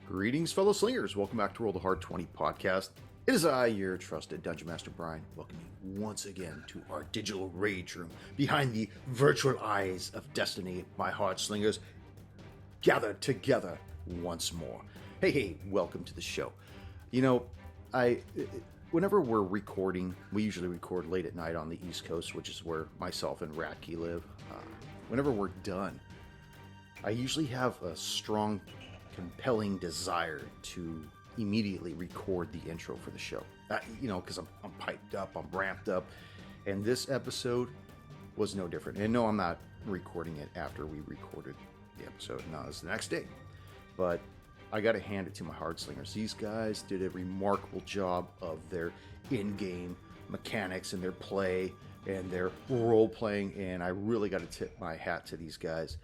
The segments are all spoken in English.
Greetings, fellow slingers. Welcome back to Roll the Hard 20 podcast. It is I, your trusted Dungeon Master Brian, welcoming you once again to our digital rage room behind the virtual eyes of destiny. My hard slingers gathered together once more. Hey, welcome to the show. You know, whenever we're recording, we usually record late at night on the East Coast, which is where myself and Ratke live. Whenever we're done, I usually have a strong, compelling desire to immediately record the intro for the show. Because I'm piped up, I'm ramped up, and this episode was no different. And no, I'm not recording it after we recorded the episode. No, it's the next day. But I got to hand it to my hard slingers. These guys did a remarkable job of their in-game mechanics and their play and their role playing, and I really got to tip my hat to these guys.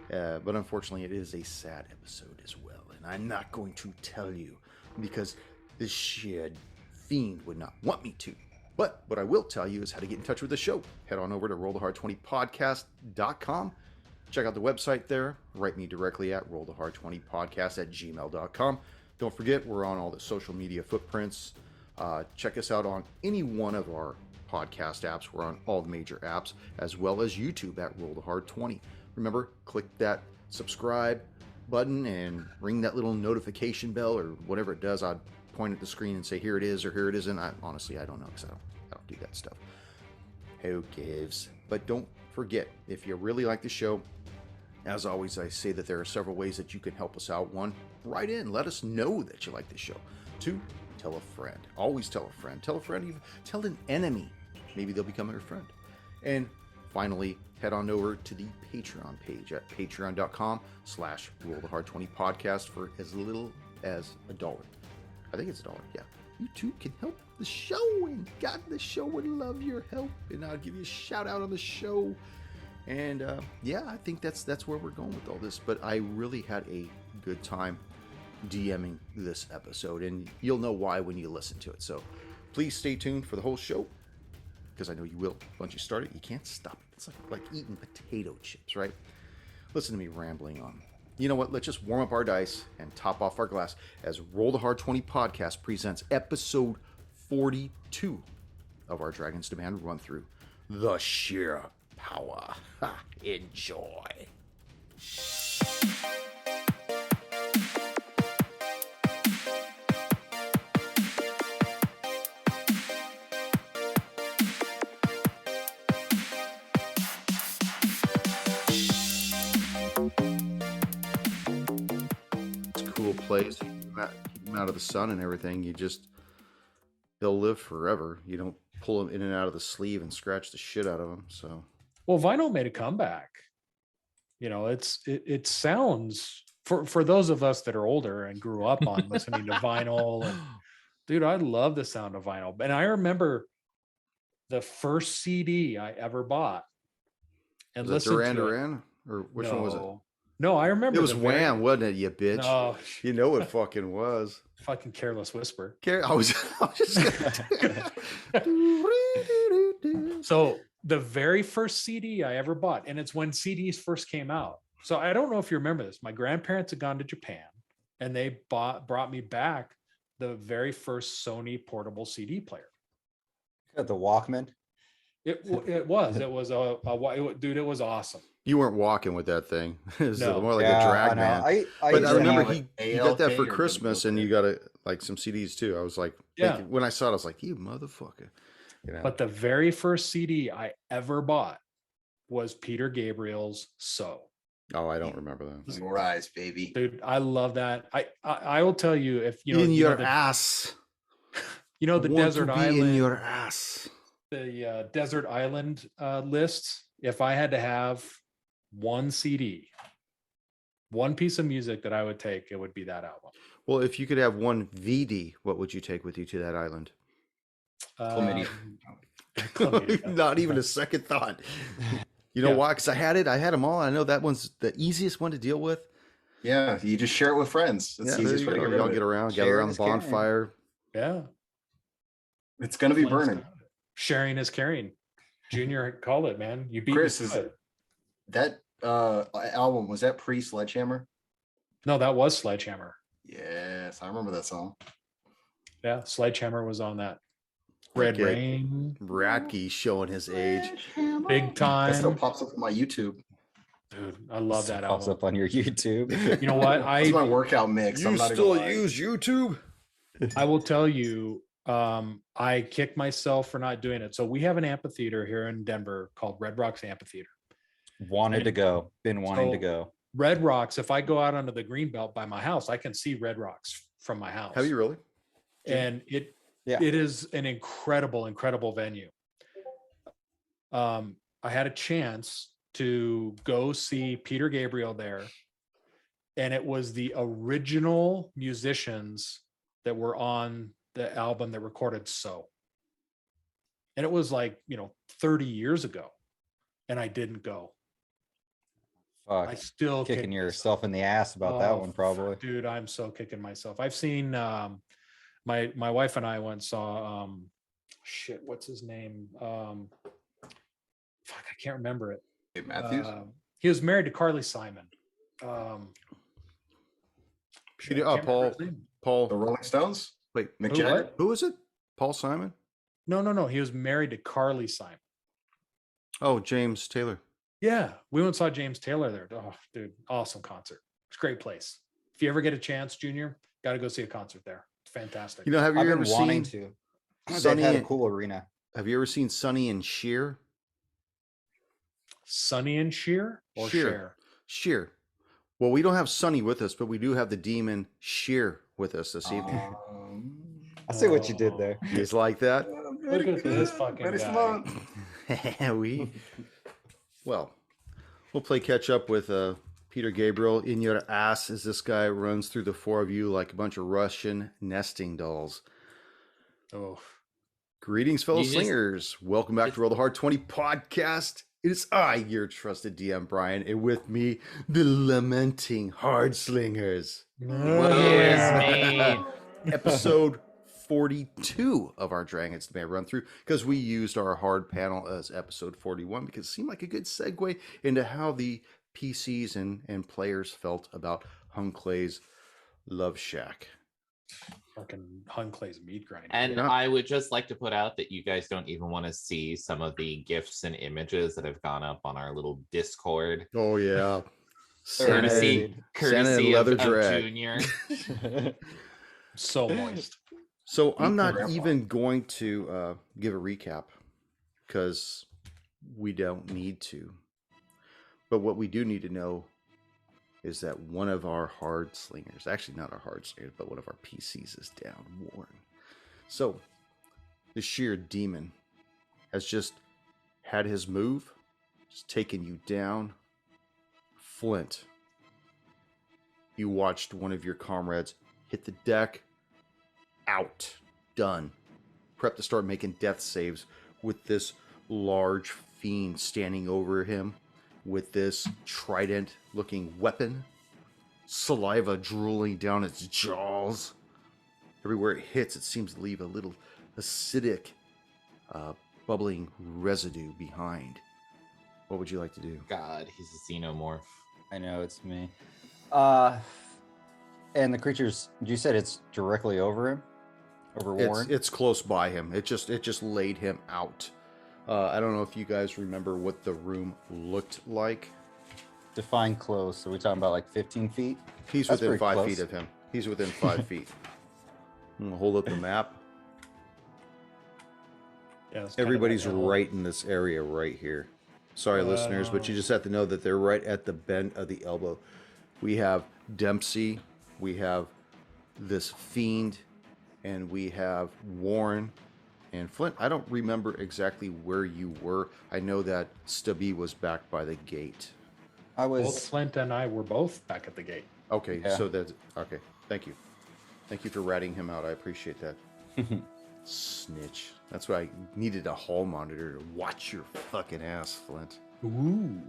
But unfortunately, it is a sad episode as well, and I'm not going to tell you because this Schir fiend would not want me to. But what I will tell you is how to get in touch with the show. Head on over to rollthehard20podcast.com. Check out the website there. Write me directly at rollthehard20podcast@gmail.com. Don't forget, we're on all the social media footprints. Check us out on any one of our podcast apps. We're on all the major apps, as well as YouTube at rollthehard20. Remember, click that subscribe button and ring that little notification bell or whatever it does. I'd point at the screen and say, here it is or here it isn't. Honestly, I don't know because I don't do that stuff. Who gives? But don't forget, if you really like the show, as always, I say that there are several ways that you can help us out. One, write in. Let us know that you like the show. Two, tell a friend. Always tell a friend. Tell a friend. Even tell an enemy. Maybe they'll become your friend. And finally, head on over to the Patreon page at patreon.com/rollthehard20podcast for as little as $1. I think it's $1. Yeah. You too can help the show, and God, the show would love your help, and I'll give you a shout out on the show. And I think that's where we're going with all this. But I really had a good time DMing this episode, and you'll know why when you listen to it. So please stay tuned for the whole show, because I know you will. Once you start it, you can't stop it. It's like eating potato chips, right? Listen to me rambling on. You know what? Let's just warm up our dice and top off our glass as Roll the Hard 20 podcast presents episode 42 of our Dragon's Demand run-through, The Sheer Power. Enjoy. Plays, keep him out of the sun and everything. They'll live forever. You don't pull them in and out of the sleeve and scratch the shit out of them. So, well, vinyl made a comeback. You know, it sounds for those of us that are older and grew up on listening to vinyl. And, dude, I love the sound of vinyl. And I remember the first CD I ever bought and listened to Duran, or which one was it? No, I remember it was Wham, wasn't it? You bitch. No, you know it fucking was. Fucking Careless Whisper. I was just gonna... So the very first CD I ever bought, and it's when CDs first came out. So I don't know if you remember this. My grandparents had gone to Japan, and they brought me back the very first Sony portable CD player. The Walkman. It was dude. It was awesome. You weren't walking with that thing. It was more like a drag man. I remember he got that for Christmas, and you got some CDs too. I was like, when I saw it, I was like, you motherfucker. You know? But the very first CD I ever bought was Peter Gabriel's "So." Oh, I don't remember that. Rise, baby. Dude, I love that. I will tell you, if you know in your ass. You know the desert island in your ass. The desert island list. If I had to have one CD, one piece of music that I would take, it would be that album. Well, if you could have one VD, what would you take with you to that island? Chlamydia. Not even a second thought. You know why? Because I had them all. I know that one's the easiest one to deal with. Yeah, you just share it with friends. It's the easiest way to get rid of it. Gather around the bonfire. Yeah. It's going to be burning. Sharing is caring. Junior called it, man. You beat Chris, me. That album, was that pre-Sledgehammer? No, that was Sledgehammer. Yes, I remember that song. Yeah, Sledgehammer was on that. Red Okay. Rain, Radke showing his age. Big That still Time. pops up on my YouTube. Dude, I love Still that pops album. up on your YouTube. You know what? That's my workout mix. You I'm not still even lying. use YouTube? I will tell you, I kick myself for not doing it. So we have an amphitheater here in Denver called Red Rocks Amphitheater. Wanted to go. Been wanting to So, go. Red Rocks, if I go out onto the green belt by my house, I can see Red Rocks from my house. Have you really? And it Yeah. is an incredible venue. I had a chance to go see Peter Gabriel there, and it was the original musicians that were on the album that recorded So. And it was like, 30 years ago, and I didn't go. Fuck. I still Kicking kick yourself in the ass about that one, probably. Dude, I'm so kicking myself. I've seen my wife and I went and saw shit, what's his name? Fuck, I can't remember it. Dave Matthews. He was married to Carly Simon. Shit, I can't remember his name. The Paul. Rolling Stones. Wait, Mick Who, Jagger. what? who is it? Paul Simon? No. He was married to Carly Simon. Oh, James Taylor. Yeah, we went and saw James Taylor there. Oh, dude, awesome concert. It's a great place. If you ever get a chance, Junior, got to go see a concert there. It's fantastic. You know, have you I've ever been wanting seen to. Sonny They've had a and- cool arena. Have you ever seen Sonny and Schir? Sonny and Schir or Schir. Cher? Schir. Well, we don't have Sonny with us, but we do have the demon Schir with us this evening. I see what you did there. You guys like that? Look at this fucking Very guy. smart. Well, we'll play catch up with Peter Gabriel in your ass as this guy runs through the four of you like a bunch of Russian nesting dolls. Oh, Greetings, fellow You just- slingers. Welcome back to Roll the Hard 20 podcast. It is I, your trusted DM, Brian, and with me, the lamenting hard slingers. Yes, me. Episode 42 of our Dragons May run through because we used our hard panel as episode 41 because it seemed like a good segue into how the PCs and players felt about Hung Clay's Love Shack. fucking Hun Clay's meat grinder. And Yeah. I would just like to put out that you guys don't even want to see some of the gifs and images that have gone up on our little Discord. Oh, yeah. Courtesy, Santa of, leather of drag. Junior. So moist. So I'm not Grandpa. even going to give a recap because we don't need to. But what we do need to know is that one of our hard slingers, actually not our hard slingers, but one of our PCs is down, Warren. So the sheer demon has just had his move, just taken you down. Flint, you watched one of your comrades hit the deck. Out. Done. Prep to start making death saves with this large fiend standing over him with this trident looking weapon. Saliva drooling down its jaws. Everywhere it hits, it seems to leave a little acidic, bubbling residue behind. What would you like to do? God, he's a xenomorph. I know it's me. And the creatures, you said it's directly over him? Over Warren? It's close by him. It just laid him out. I don't know if you guys remember what the room looked like. Define close. So we're talking about like 15 feet? He's That's within pretty 5 close. feet of him. He's within 5 feet. I'm gonna hold up the map. Yeah, it's kind of Everybody's that L. right in this area right here. Sorry, listeners, but you just have to know that they're right at the bend of the elbow. We have Dempsey, we have this fiend, and we have Warren and Flint. I don't remember exactly where you were. I know that Stubby was back by the gate. I Both was. Flint and I were both back at the gate. Okay, Yeah. so that's okay. Thank you. Thank you for ratting him out. I appreciate that. Snitch. That's why I needed a hall monitor to watch your fucking ass, Flint. Ooh.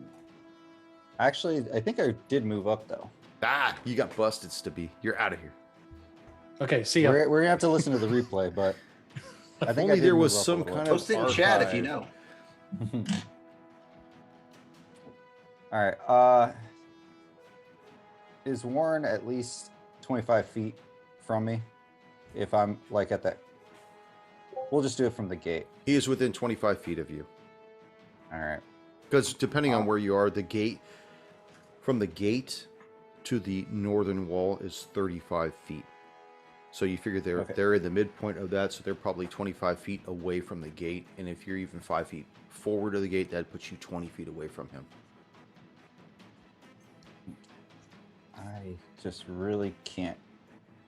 Actually, I think I did move up though. Ah, you got busted, Stubby. You're out of here. Okay, see ya. We're gonna have to listen to the replay, but I If think only I did there was move up a some little. kind of Post it in chat if you archive. know. All right. Is Warren at least 25 feet from me. If I'm like at that, we'll just do it from the gate. He is within 25 feet of you. All right. Because depending on where you are, the gate, from the gate to the northern wall is 35 feet. So you figure they're in the midpoint of that, so they're probably 25 feet away from the gate. And if you're even 5 feet forward of the gate, that puts you 20 feet away from him. I just really can't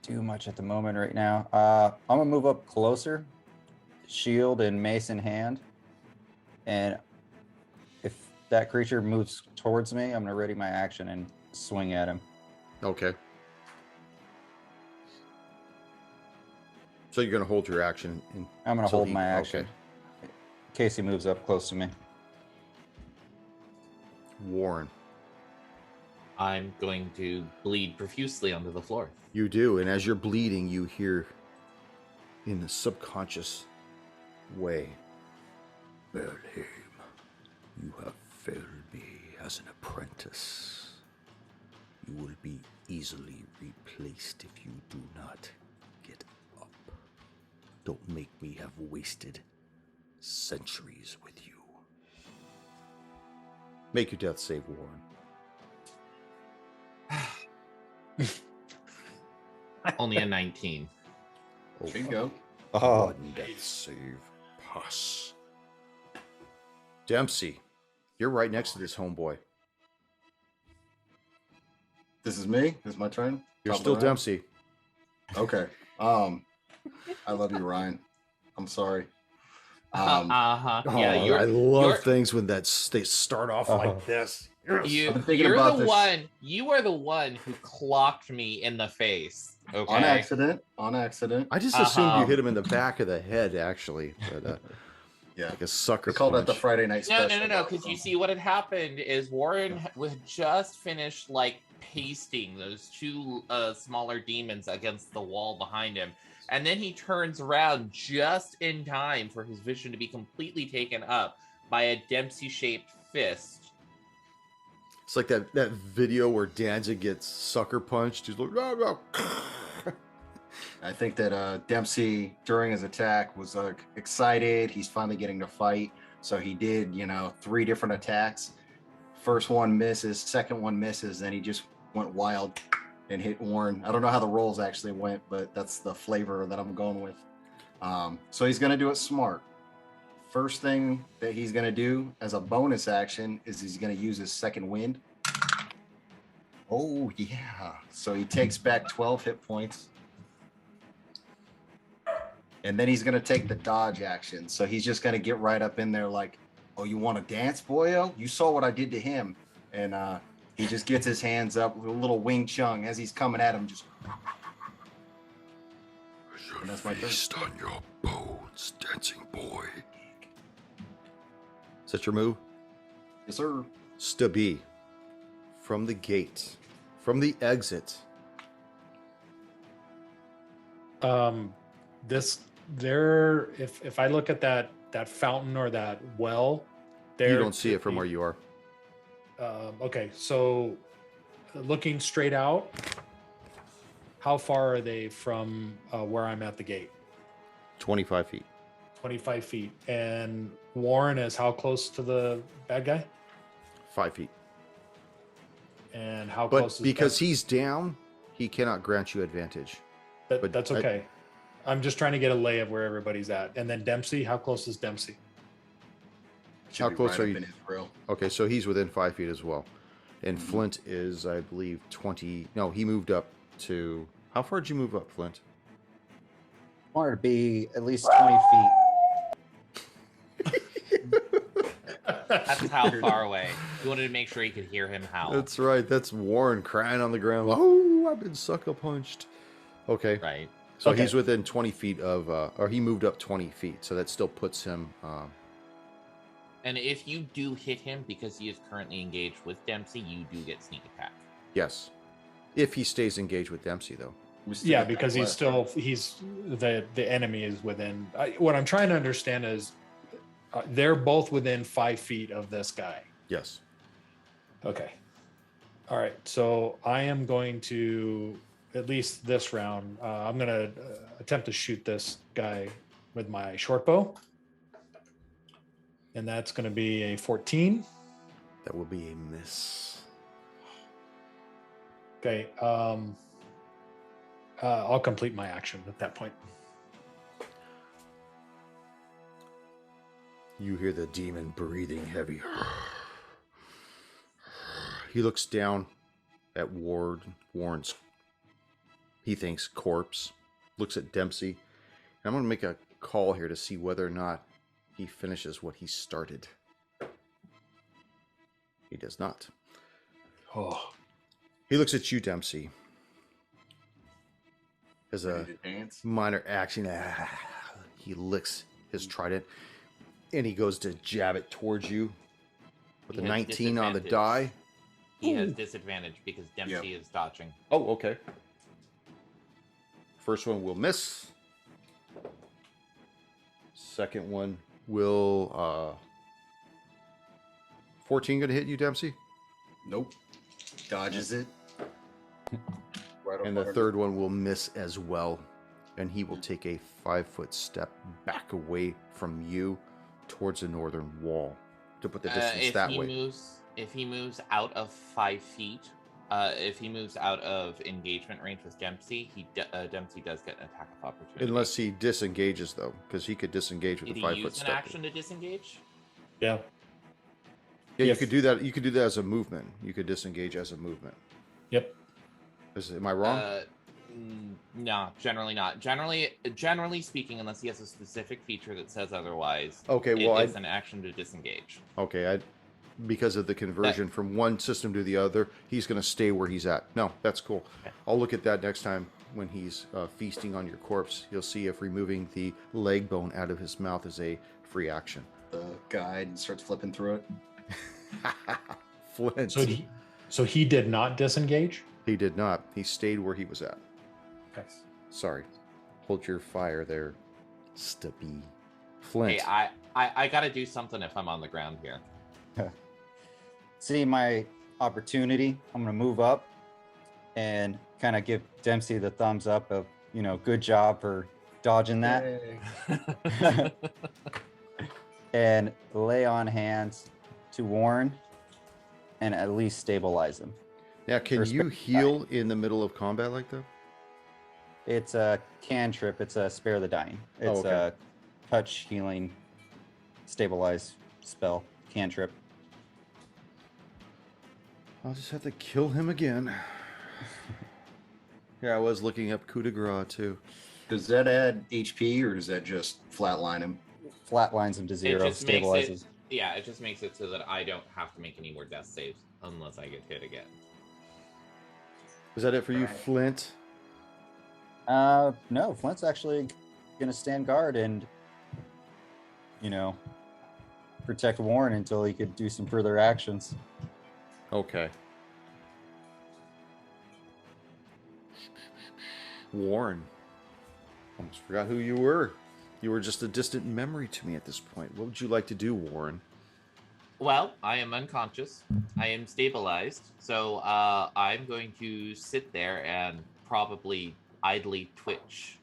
do much at the moment right now. I'm gonna move up closer, shield and mace in hand, and if that creature moves towards me, I'm gonna ready my action and swing at him. Okay. So you're going to hold your action. I'm gonna until hold my action Okay. in case he moves up close to me. Warren, I'm going to bleed profusely onto the floor. you do. And as you're bleeding, you hear in a subconscious way, Bernheim, you have failed me as an apprentice. You will be easily replaced if you do not get up. Don't make me have wasted centuries with you. Make your death save, Warren. Only a 19. There you go. Oh, One death save pass. Dempsey, you're right next to this homeboy. This is me. This is my turn. You're Top of still the round? Dempsey. Okay. I love you, Ryan. I'm sorry. Yeah, I love things when they start off like this. Yes. You, I've been thinking you're about the this. one. You are the one who clocked me in the face. Okay. On accident. On accident. I just assumed you Uh-huh. hit him in the back of the head, actually. But, Yeah. like a sucker We call that the punch. Friday night No, special. no. Because you see, what had happened is Warren was just finished like pasting those two smaller demons against the wall behind him, and then he turns around just in time for his vision to be completely taken up by a Dempsey-shaped fist. It's like that video where Danzig gets sucker punched. He's like, no, no. I think that Dempsey, during his attack, was excited. He's finally getting to fight. So he did, 3 different attacks. First one misses, second one misses, then he just went wild and hit Warren. I don't know how the rolls actually went, but that's the flavor that I'm going with. So he's going to do it smart. First thing that he's going to do as a bonus action is he's going to use his second wind. Oh, yeah. So he takes back 12 hit points. And then he's going to take the dodge action. So he's just going to get right up in there like, oh, you want to dance, boyo? You saw what I did to him. And he just gets his hands up with a little Wing Chun as he's coming at him. Just. And that's my turn. Feast on your bones, dancing boy. Is that your move? Yes, sir. Stubby, from the gate, from the exit. If I look at that fountain or that well, there You don't see it from where you are. Okay, so looking straight out, how far are they from where I'm at the gate? 25 feet. 25 feet. And Warren is how close to the bad guy? 5 feet. And how But close is because Dempsey? he's down, he cannot grant you advantage. but That's okay. I'm just trying to get a lay of where everybody's at. And then Dempsey, how close is Dempsey? Should How be close right are up you? in his grill. Okay, so he's within 5 feet as well. And Mhm. Flint is, I believe, 20. No, he moved up to. How far did you move up, Flint? I wanted to be at least 20 feet. That's how far away. You wanted to make sure you could hear him howl. That's right. That's Warren crying on the ground. Oh, I've been sucker punched. Okay. Right. So Okay. he's within 20 feet of, or he moved up 20 feet. So that still puts him. And if you do hit him because he is currently engaged with Dempsey, you do get sneak attack. Yes. If he stays engaged with Dempsey, though. We still Yeah, got that because he's the enemy is within. What I'm trying to understand is they're both within 5 feet of this guy. Yes. Okay. All right. So I am going to at least this round, I'm gonna attempt to shoot this guy with my short bow, and that's gonna be a 14. That will be a miss. Okay. I'll complete my action at that point. You hear the demon breathing heavy. He looks down at Warren's, he thinks, corpse. Looks at Dempsey. And I'm going to make a call here to see whether or not he finishes what he started. He does not. Oh, He looks at you, Dempsey. As a Ready to dance? minor action, he licks his trident and he goes to jab it towards you with a He has 19 on the disadvantage. die. He has disadvantage because Dempsey is dodging. Oh, okay. First one will miss. Second one will 14 gonna hit you, Dempsey. Nope. Dodges it. Right And up the under- third one will miss as well. And he will take a 5-foot step back away from you towards the northern wall to put the distance If that he way. if he moves out of 5 feet, if he moves out of engagement range with Dempsey, Dempsey does get an attack of opportunity. Unless he disengages, though, because he could disengage with Did a he 5-foot use an step. action to disengage? yeah. Yeah, you If- could do that. You could do that as a movement. You could disengage as a movement. Yep. Am I wrong? No, generally not. Generally speaking, unless he has a specific feature that says otherwise, Okay, it well, is an action to disengage. Okay, because of the conversion from one system to the other, he's going to stay where he's at. No, that's cool. Okay. I'll look at that next time when he's feasting on your corpse. You'll see if removing the leg bone out of his mouth is a free action. the guide and starts flipping through it. Flint. So he did not disengage. He did not. He stayed where he was at. Okay. Sorry. Hold your fire there, Stubby. Flint. Hey, I gotta do something if I'm on the ground here. See my opportunity. I'm gonna move up and kind of give Dempsey the thumbs up of, good job for dodging that, Yay. and lay on hands to Warren and at least stabilize him. Now, can you heal in the middle of combat like that? It's a cantrip. It's a spare the dying. It's okay. a touch healing, stabilize spell cantrip. I'll just have to kill him again. Yeah, I was looking up coup de grace too. Does that add HP or does that just flatline him? Flatlines him to zero. It just makes Stabilizes. it. Yeah, it just makes it so that I don't have to make any more death saves unless I get hit again. Is that it for you, Right. Flint? No. Flint's actually gonna stand guard and, protect Warren until he could do some further actions. Okay. Warren. Almost forgot who you were. You were just a distant memory to me at this point. What would you like to do, Warren? Well, I am unconscious. I am stabilized. So I'm going to sit there and probably idly twitch,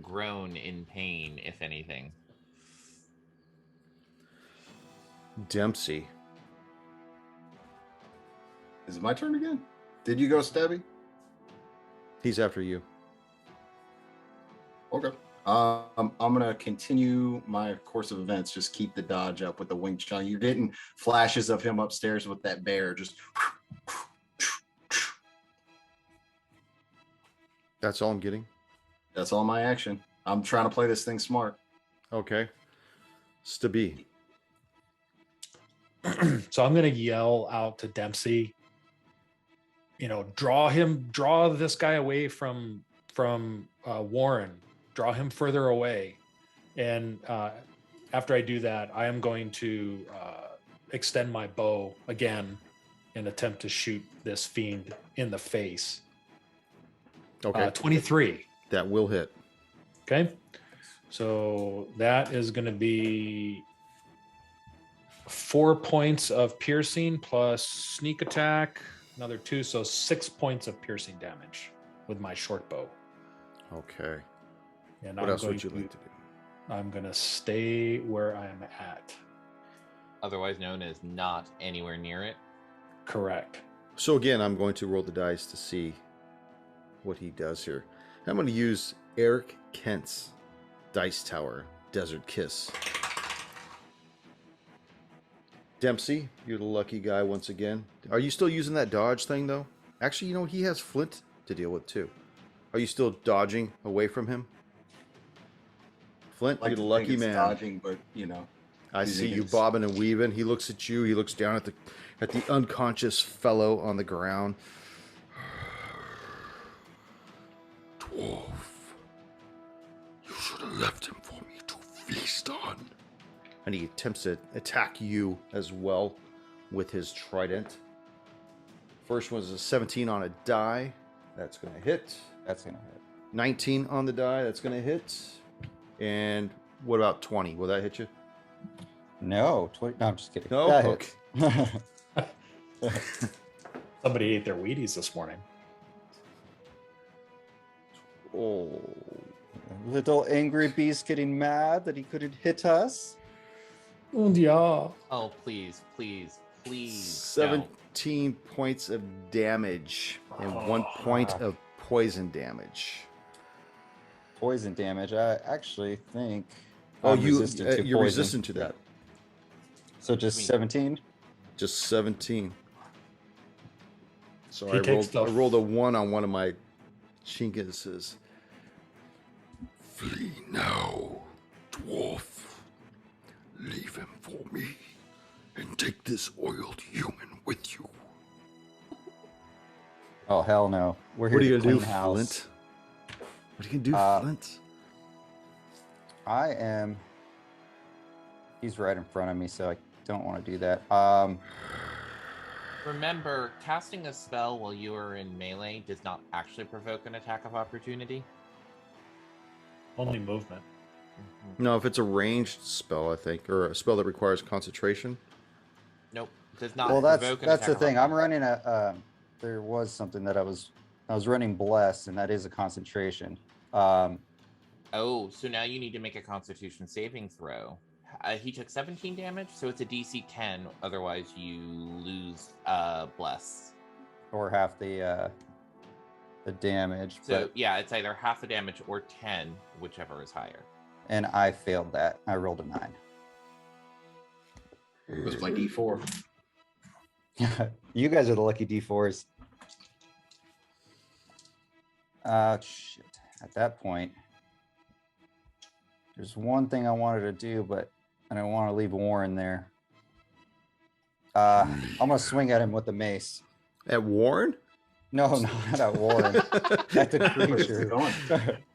groan in pain, if anything. Dempsey. Is it my turn again? Did you go, Stabby? He's after you. Okay. I'm gonna continue my course of events. Just keep the dodge up with the Wing Chun. You're getting flashes of him upstairs with that bear. Just That's all I'm getting. that's all my action. I'm trying to play this thing smart. Okay. Stubby. So I'm gonna yell out to Dempsey. Draw this guy away from Warren. Draw him further away. And after I do that, I am going to extend my bow again and attempt to shoot this fiend in the face. Okay. 23. That will hit. Okay. So that is going to be 4 points of piercing plus sneak attack, another 2. So 6 points of piercing damage. with my short bow. Okay. And What else would you like to do? I'm going to stay where I'm at. Otherwise known as not anywhere near it. Correct. So again, I'm going to roll the dice to see what he does here. I'm going to use Eric Kent's Dice Tower Desert Kiss. Dempsey, you're the lucky guy once again. Are you still using that dodge thing, though? Actually, you know, he has Flint to deal with, too. Are you still dodging away from him? Flint, Like you're the to lucky think it's man. dodging, but you know, I using see you his- bobbing and weaving. He looks at you. He looks down at the unconscious fellow on the ground. Dwarf, you should have left him for me to feast on. And he attempts to attack you as well with his trident. First one is a 17 on a die. That's going to hit. That's gonna hit. 19 on the die. That's going to hit. And what about 20? Will that hit you? No, 20. No, I'm just kidding. No? That hits. Somebody ate their Wheaties this morning. Oh. Little angry beast getting mad that he couldn't hit us. Und ja. Oh, please, please, please. 17 points of damage and 1 point of poison damage. Poison damage. I actually think. Oh, I'm resistant to you're poison. resistant to that. So just 17. Just 17. So He takes I the- rolled a 1 on one of my chinguses. Flee now, dwarf. Leave him for me and take this oiled human with you. Oh hell no! We're here What are you to gonna do, clean house. Flint? What are you gonna do, Flint? I am. He's right in front of me, so I don't want to do that. Remember, casting a spell while you are in melee does not actually provoke an attack of opportunity. Only movement. No, if it's a ranged spell, I think, or a spell that requires concentration. Nope, does not Well, provoke an that's the attack of thing. I'm opportunity. running a. There was something that I was running bless, and that is a concentration. Oh, so now you need to make a Constitution saving throw. He took 17 damage, so it's a DC 10. Otherwise, you lose bless. Or half the damage. So but, yeah, it's either half the damage or 10, whichever is higher. and I failed that. I rolled a 9. it was my D4. You guys are the lucky D4s. Shit. At that point, there's one thing I wanted to do, but I don't want to leave Warren there. I'm gonna swing at him with the mace. At Warren? No, not at Warren. At the Where's it creature. going?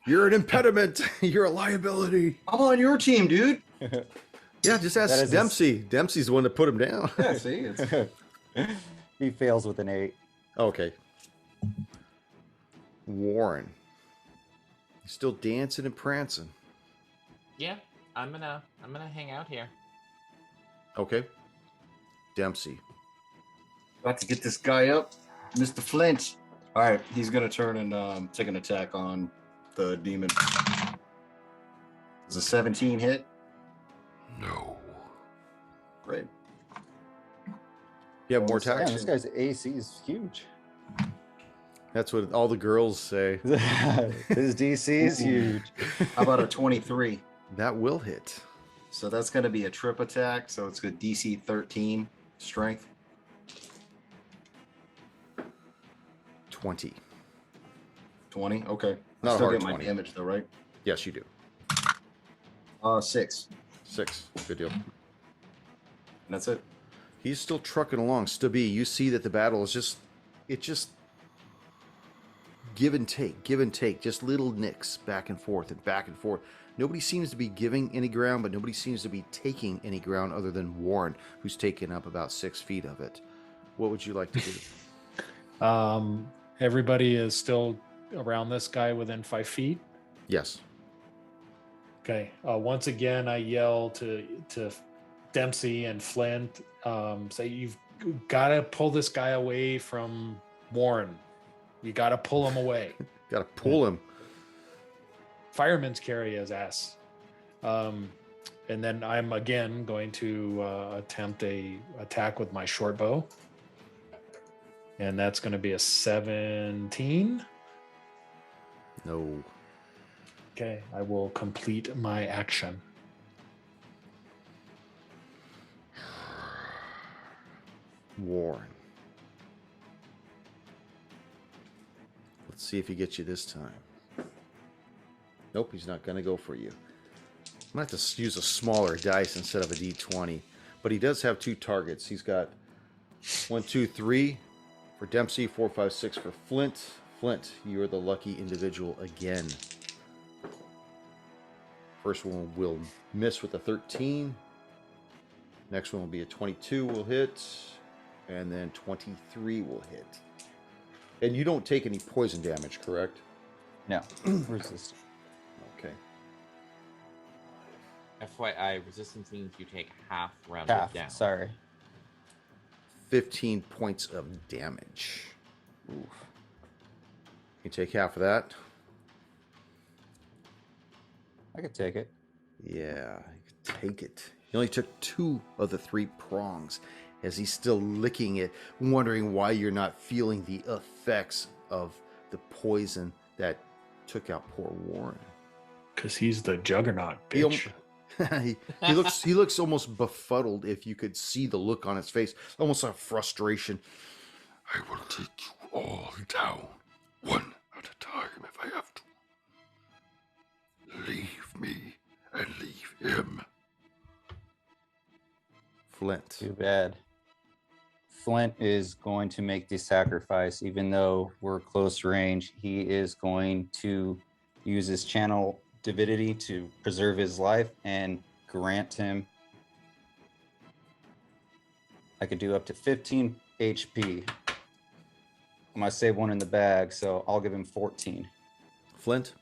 You're an impediment. You're a liability. I'm on your team, dude. Yeah, just That ask is Dempsey. Dempsey's the one that put him down. Yeah, see, it's He fails with an 8. Okay. Warren. He's still dancing and prancing. Yeah, I'm gonna hang out here. Okay. Dempsey. about to get this guy up, Mr. Flint. All right, he's gonna turn and take an attack on the demon. Does a 17 hit? No. Great. You have more Damn, attacks? this guy's AC is huge. That's what all the girls say. His DC is Ooh. huge. How about a 23? That will hit. So that's going to be a trip attack. So it's good DC 13 strength. 20. 20. Okay. Not a Still hard get my 20. damage though, right? Yes, you do. 6. 6. Good deal. And that's it. He's still trucking along. Stubby, you see that the battle is just give and take, just little nicks back and forth and back and forth. Nobody seems to be giving any ground, but nobody seems to be taking any ground other than Warren, who's taken up about 6 feet of it. What would you like to do? Everybody is still around this guy within 5 feet. Yes. Okay. Once again, I yell to Dempsey and Flint, say, you've got to pull this guy away from Warren. You got to pull him away. Got to pull him. Fireman's carry his ass. And then I'm again going to attempt a attack with my short bow. And that's going to be a 17. No. Okay, I will complete my action. Warren. Let's see if he gets you this time. Nope, he's not going to go for you. I'm going to have to use a smaller dice instead of a d20. But he does have 2 targets. He's got 1, 2, 3 for Dempsey, 4, 5, 6 for Flint. Flint, you are the lucky individual again. First one will miss with a 13. Next one will be a 22 will hit. And then 23 will hit. And you don't take any poison damage, correct? No. Resist. Okay. FYI, resistance means you take half rounded Half. down. Sorry. 15 points of damage. Oof. You take half of that. I could take it. Yeah, you can take it. He only took 2 of the 3 prongs as he's still licking it, wondering why you're not feeling the effects of the poison that took out poor Warren. Because he's the juggernaut, He bitch. he looks almost befuddled if you could see the look on his face, almost a frustration. I will take you all down, one at a time if I have to. Leave me and leave him. Flint. Too bad. Flint is going to make the sacrifice, even though we're close range. He is going to use his channel divinity to preserve his life and grant him. I could do up to 15 HP. I'm gonna save one in the bag, so I'll give him 14. Flint?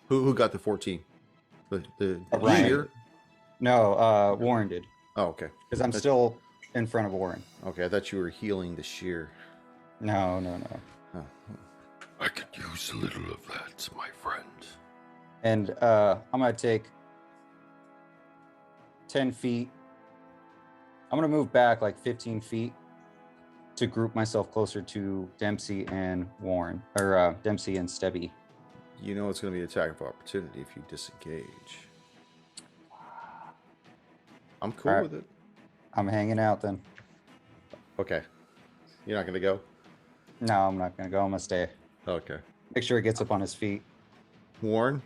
Who got the 14? The Ryan. Schir? No, Warren did, Oh, okay. because I'm still in front of Warren. Okay, I thought you were healing the Schir. No. Oh. I could use a little of that, my friend. And I'm gonna take 10 feet. I'm gonna move back like 15 feet to group myself closer to Dempsey and Warren, or Dempsey and Stebby. You know it's going to be an attack of opportunity if you disengage. I'm cool Alright. with it. I'm hanging out then. Okay. You're not going to go? No, I'm not gonna go. I'm gonna stay. Okay. Make sure he gets up on his feet. Warren,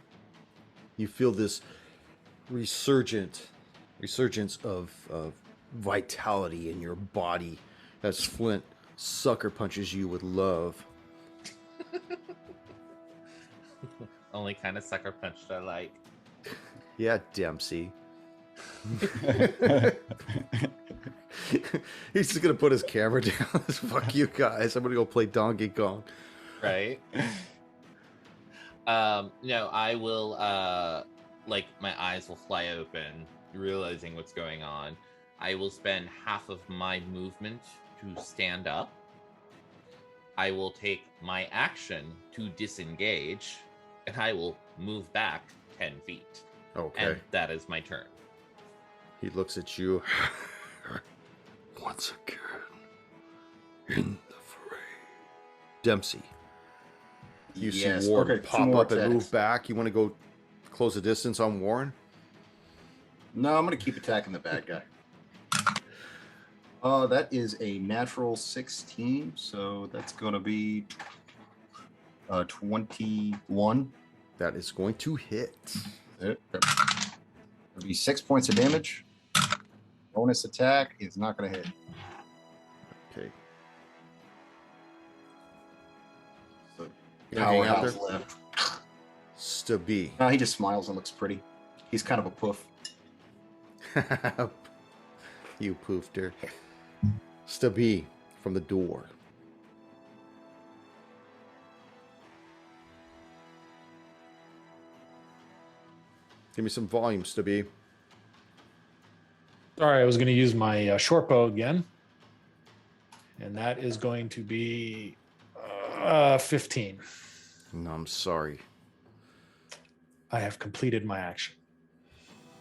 you feel this resurgence of vitality in your body as Flint sucker punches you with love. Only kind of sucker punched I like. Yeah, Dempsey. He's just gonna put his camera down. Fuck you guys. I'm gonna go play Donkey Kong. Right? No, I will like my eyes will fly open, realizing what's going on. I will spend half of my movement to stand up. I will take my action to disengage, and I will move back 10 feet. Okay. And that is my turn. He looks at you. Once again, in the fray. Dempsey. You Yes, see Warren okay, 2 pop more up and attacks. move back. You want to go close the distance on Warren? No, I'm going to keep attacking the bad guy. That is a natural 16, so that's going to be 21. That is going to hit. It'll be 6 points of damage. Bonus attack is not going to hit. Okay. So You gonna hang out powerhouse there? left. Stubby. No, he just smiles and looks pretty. He's kind of a poof. You poofed her. Stubby from the door. Give me some volume, Stubby. All right, I was going to use my short bow again. And that is going to be 15. No, I'm sorry. I have completed my action.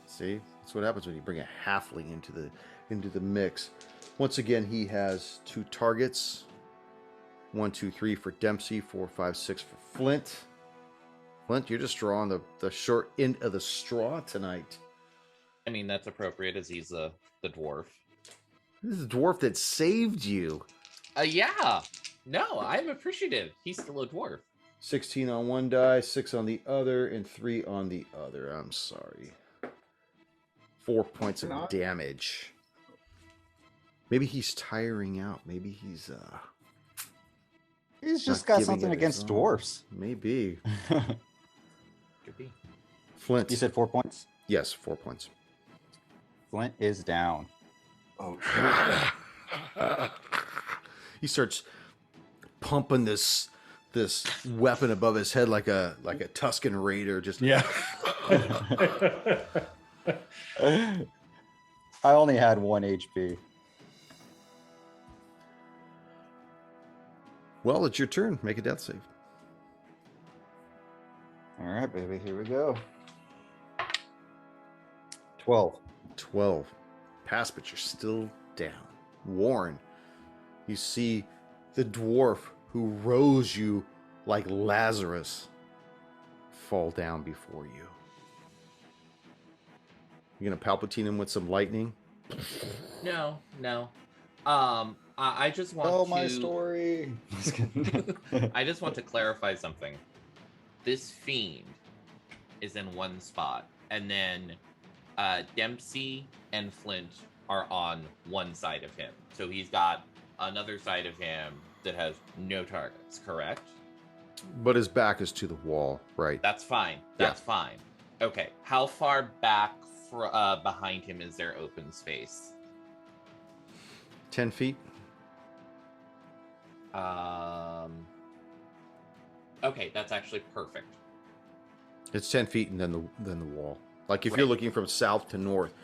See, that's what happens when you bring a halfling into the mix. Once again, he has 2 targets. 1, 2, 3 for Dempsey. 4, 5, 6 for Flint. Flint, you're just drawing the short end of the straw tonight. I mean, that's appropriate as he's the dwarf. This is a dwarf that saved you. Yeah. No, I'm appreciative. He's still a dwarf. 16 on one die, 6 on the other, and 3 on the other. I'm sorry. 4 points of damage. Maybe he's tiring out. Maybe he's He's just not got giving something it against his dwarfs. Maybe. Could be. Flint. You said 4 points? Yes, 4 points. Flint is down. Oh, He starts pumping this weapon above his head like a Tuscan raider. Just Yeah. I only had 1 HP. Well, it's your turn. Make a death save. All right, baby. Here we go. 12. 12. Pass, but you're still down. Warren, you see the dwarf who rose you like Lazarus fall down before you. You're gonna Palpatine him with some lightning? No. I just want Tell to. my story. I just want to clarify something. This fiend is in one spot, and then Dempsey and Flint are on one side of him. So he's got another side of him that has no targets, correct? But his back is to the wall, right? That's fine. That's fine. Okay. How far back behind him is there open space? 10 feet? Okay, that's actually perfect. It's 10 feet and then the wall. Like if Right. you're looking from south to north.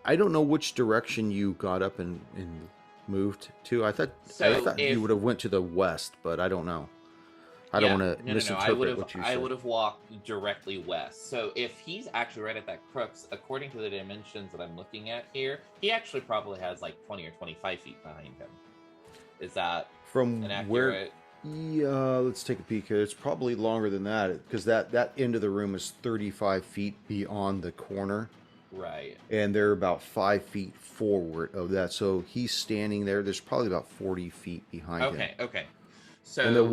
I don't know which direction you got up and moved to. I thought you would have went to the west, but I don't know. I don't want to misinterpret what you said. I would have walked directly west. So if he's actually right at that crux, according to the dimensions that I'm looking at here, he actually probably has like 20 or 25 feet behind him. Is that From an where? accurate? Yeah, let's take a peek here. It's probably longer than that because that end of the room is 35 feet beyond the corner. Right. And they're about 5 feet forward of that. So he's standing there. There's probably about 40 feet behind him. Okay. So And the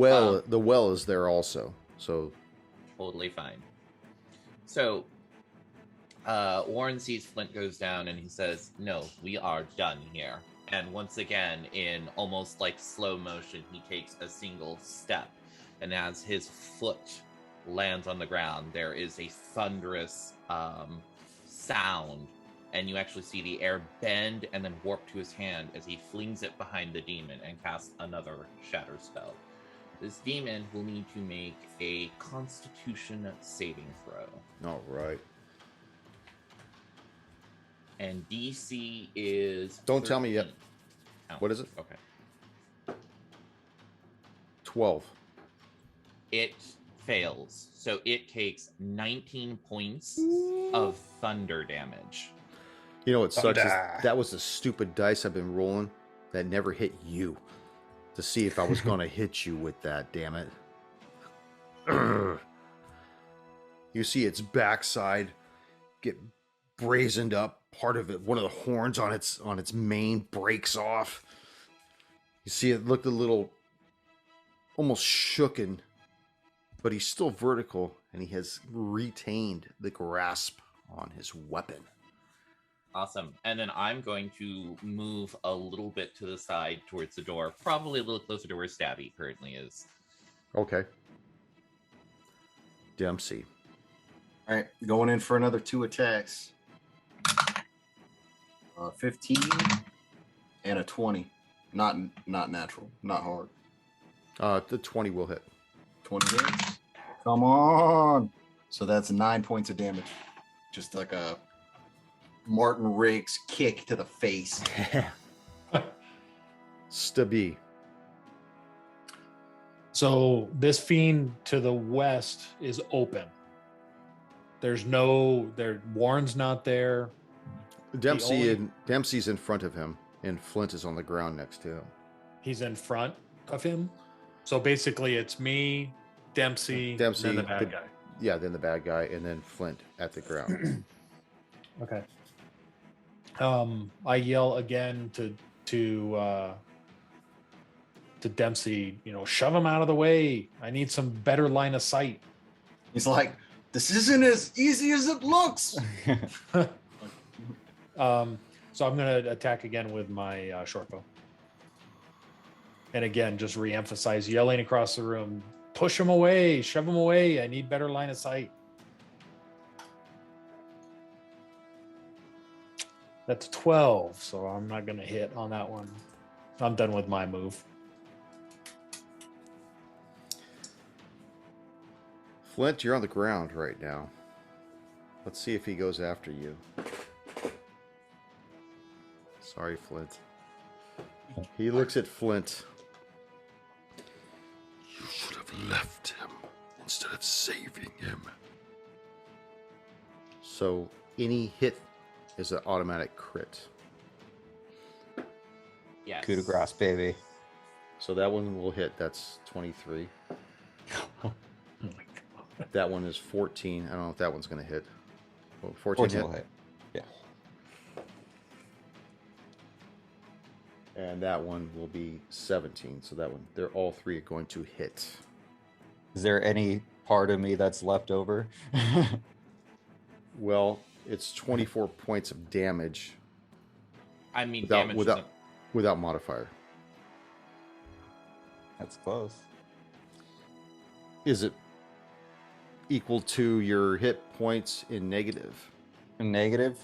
well is there also. So totally fine. So Warren sees Flint goes down and he says, "No, we are done here." And once again, in almost like slow motion, he takes a single step. And as his foot lands on the ground, there is a thunderous sound. And you actually see the air bend and then warp to his hand as he flings it behind the demon and casts another shatter spell. This demon will need to make a Constitution saving throw. all right. And DC is... Don't tell me yet. 13. Oh, What is it? Okay. 12. It fails. So it takes 19 points of thunder damage. You know what sucks is Thunder. that was the stupid dice I've been rolling that never hit you to see if I was going to hit you with that, damn it. You see its backside get brazened up. Part of it, one of the horns on its mane breaks off. You see it looked a little almost shooken, but he's still vertical and he has retained the grasp on his weapon. Awesome. And then I'm going to move a little bit to the side towards the door, probably a little closer to where Stabby currently is. Okay. Dempsey. all right, going in for another 2 attacks. 15 and a 20. Not natural, not hard. The 20 will hit. 20 hits. Come on. So that's 9 points of damage. Just like a Martin Riggs kick to the face. Stabby. So this fiend to the west is open. There's no there. Warren's not there. Dempsey's in front of him, and Flint is on the ground next to him. He's in front of him. So basically, it's me, Dempsey, then the bad guy. Yeah, then the bad guy, and then Flint at the ground. Okay. I yell again to Dempsey, shove him out of the way. I need some better line of sight. He's like, this isn't as easy as it looks. So I'm going to attack again with my short bow. And again, just re-emphasize yelling across the room, push him away, shove him away. I need better line of sight. That's 12, so I'm not going to hit on that one. I'm done with my move. Flint, you're on the ground right now. Let's see if he goes after you. Sorry, Flint. He looks at Flint. You should have left him instead of saving him. So any hit is an automatic crit. Yes. Coup de grace, baby. So that one will hit. That's 23. Oh my God. That one is 14. I don't know if that one's going to hit. 14 will hit. Yeah. And that one will be 17. So that one, they're all three going to hit. Is there any part of me that's left over? Well, it's 24 points of damage I mean, without damage without modifier. That's close. Is it equal to your hit points in negative? Negative?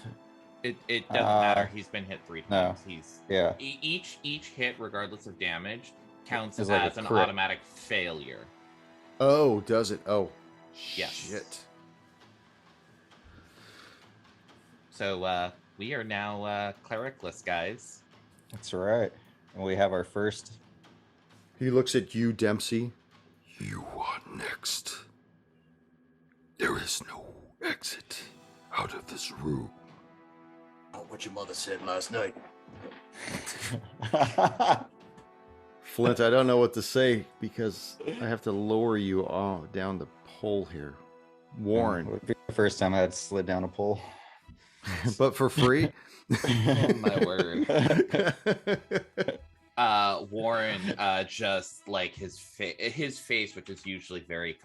It doesn't matter. He's been hit 3 no. times. He's Yeah. Each hit, regardless of damage, counts It's as like a an crit. automatic failure. Oh, does it? Oh, Yes. shit. So we are now clericless, guys. That's right. And we have our first. He looks at you, Dempsey. You are next. There is no exit out of this room. Oh, what your mother said last night. Flint, I don't know what to say because I have to lower you all down the pole here. Warren, Would be the first time I had slid down a pole. but for free? My word. Warren, just like his face, which is usually very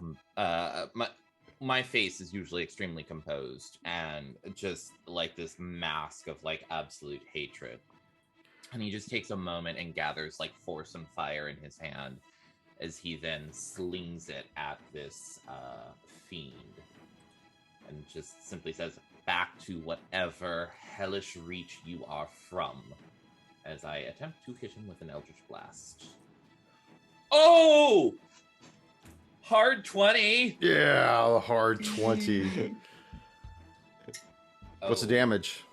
my face is usually extremely composed, and just like this mask of like absolute hatred. And he just takes a moment and gathers like force and fire in his hand as he then slings it at this fiend, and just simply says, "Back to whatever hellish reach you are from," as I attempt to hit him with an Eldritch Blast. Oh! Hard 20! Yeah, the hard 20. What's the damage?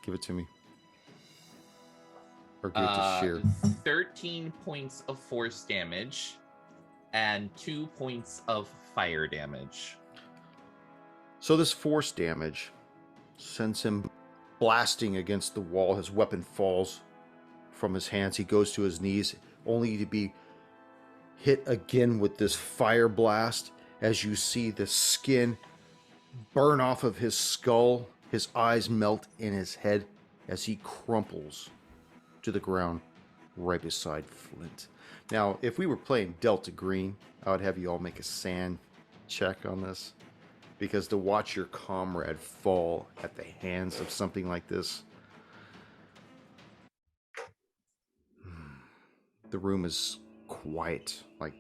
Give it to me. Or give it to Schir. 13 points of force damage and 2 points of fire damage. So this force damage sends him blasting against the wall. His weapon falls from his hands. He goes to his knees, only to be hit again with this fire blast as you see the skin burn off of his skull. His eyes melt in his head as he crumples to the ground right beside Flint. Now, if we were playing Delta Green, I would have you all make a sand check on this, because to watch your comrade fall at the hands of something like this, the room is quiet, like